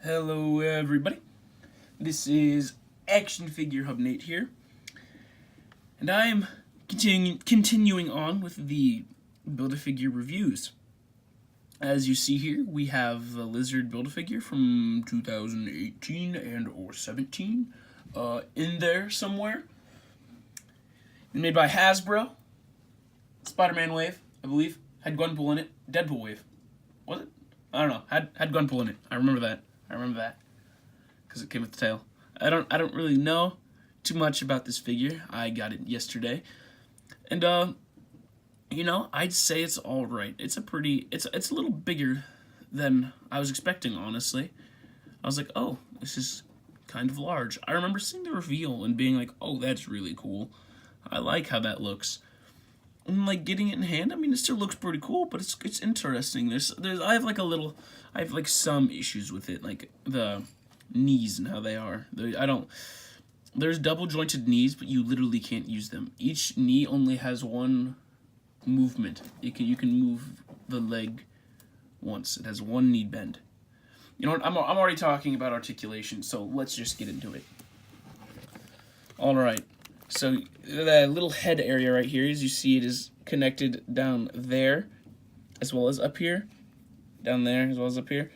Hello everybody, this is Action Figure Hub Nate here, and I am continuing on with the Build-A-Figure reviews. As you see here, we have the Lizard Build-A-Figure from 2018 and or 17 in there somewhere. Made by Hasbro. Spider-Man wave, I believe. Had Gwenpool in it. Deadpool wave. Was it? I don't know. Had Gwenpool in it. I remember that. Because it came with the tail. I don't really know too much about this figure. I got it yesterday. And I'd say it's alright. It's a little bigger than I was expecting, honestly. I was like, oh, this is kind of large. I remember seeing the reveal and being like, oh, that's really cool. I like how that looks. And like getting it in hand, I mean, it still looks pretty cool, but it's interesting. I have some issues with it, like the knees and how they are. There's double jointed knees, but you literally can't use them. Each knee only has one movement. You can move the leg once. It has one knee bend. You know what? I'm already talking about articulation, so let's just get into it. All right. So the little head area right here, as you see, it is connected down there, as well as up here, down there, as well as up here.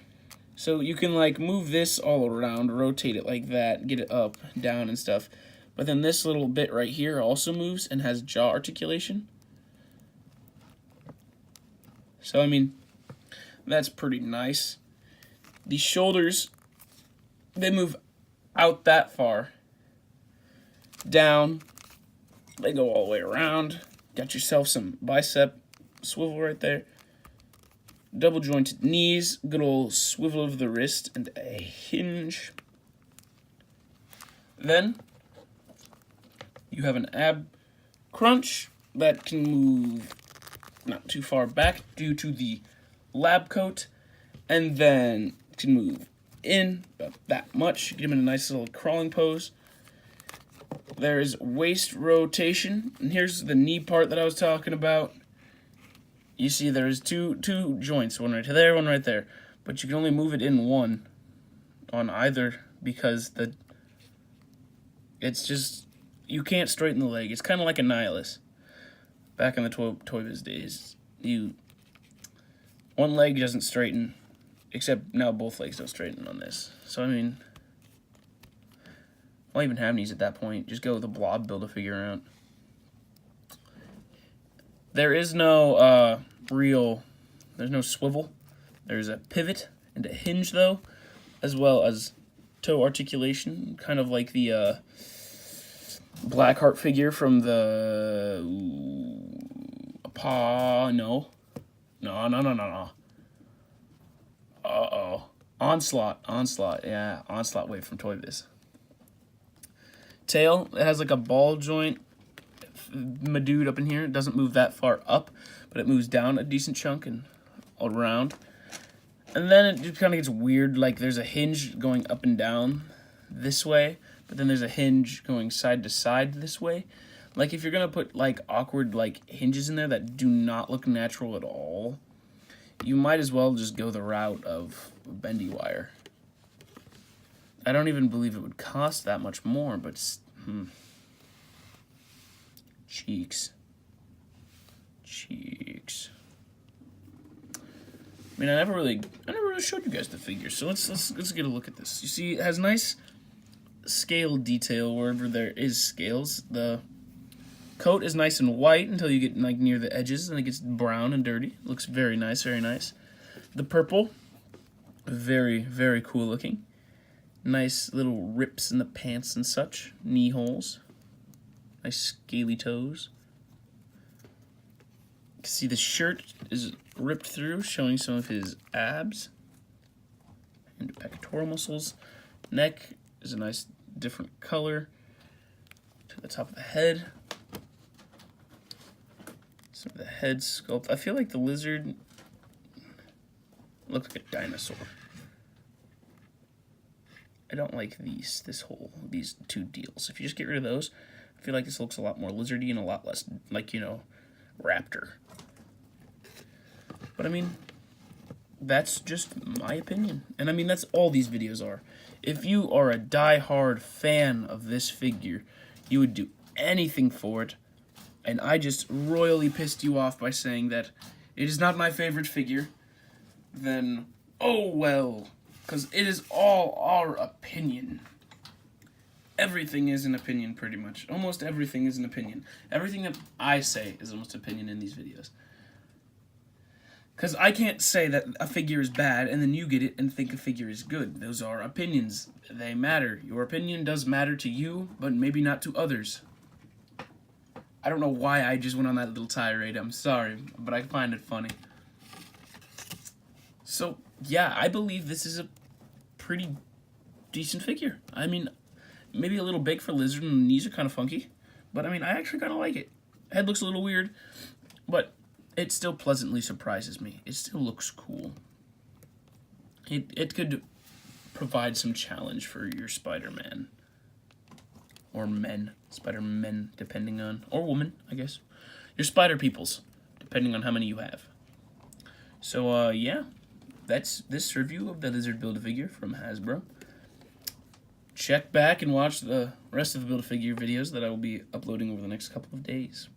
So you can like move this all around, rotate it like that, get it up, down, and stuff. But then this little bit right here also moves and has jaw articulation. So I mean, that's pretty nice. The shoulders, they move out that far. Down, they go all the way around. Got yourself some bicep swivel right there. Double jointed knees, good old swivel of the wrist, and a hinge. Then you have an ab crunch that can move not too far back due to the lab coat, and then can move in about that much. Get him in a nice little crawling pose. There is waist rotation, and here's the knee part that I was talking about. You see there's two joints, one right there, one right there. But you can only move it in one on either because it's just, you can't straighten the leg. It's kind of like a nihilus. Back in the Toy Biz days, one leg doesn't straighten, except now both legs don't straighten on this. So I mean, why even have knees at that point? Just go with the blob Build-A-Figure out. There is no there's no swivel. There's a pivot and a hinge though, as well as toe articulation, kind of like the Blackheart figure from the Onslaught, yeah, Onslaught wave from Toy Biz. Tail, it has like a ball joint, my dude up in here. It doesn't move that far up, but it moves down a decent chunk and all around. And then it just kind of gets weird, like there's a hinge going up and down this way, but then there's a hinge going side to side this way. Like if you're gonna put like awkward like hinges in there that do not look natural at all, you might as well just go the route of bendy wire. I don't even believe it would cost that much more, but cheeks. I mean, I never really showed you guys the figure, so let's get a look at this. You see, it has nice scale detail wherever there is scales. The coat is nice and white until you get like near the edges, and it gets brown and dirty. It looks very nice, very nice. The purple, very, very cool looking. Nice little rips in the pants and such. Knee holes. Nice scaly toes. You can see the shirt is ripped through, showing some of his abs and pectoral muscles. Neck is a nice different color. To the top of the head. Some of the head sculpt. I feel like the lizard looks like a dinosaur. I don't like these two deals. If you just get rid of those, I feel like this looks a lot more lizardy and a lot less like, raptor. But I mean, that's just my opinion. And I mean, that's all these videos are. If you are a die-hard fan of this figure, you would do anything for it. And I just royally pissed you off by saying that it is not my favorite figure, then oh well. Because it is all our opinion. Everything is an opinion, pretty much. Almost everything is an opinion. Everything that I say is almost opinion in these videos. Because I can't say that a figure is bad and then you get it and think a figure is good. Those are opinions. They matter. Your opinion does matter to you, but maybe not to others. I don't know why I just went on that little tirade. I'm sorry, but I find it funny. So, yeah, I believe this is a pretty decent figure. I mean, maybe a little big for Lizard and the knees are kind of funky, but I mean, I actually kind of like it. Head looks a little weird, but it still pleasantly surprises me. It still looks cool. It could provide some challenge for your Spider-Man. Or men. Spider-Men, depending on... Or woman, I guess. Your Spider-Peoples, depending on how many you have. So, yeah. That's this review of the Lizard Build-A-Figure from Hasbro. Check back and watch the rest of the Build-A-Figure videos that I will be uploading over the next couple of days.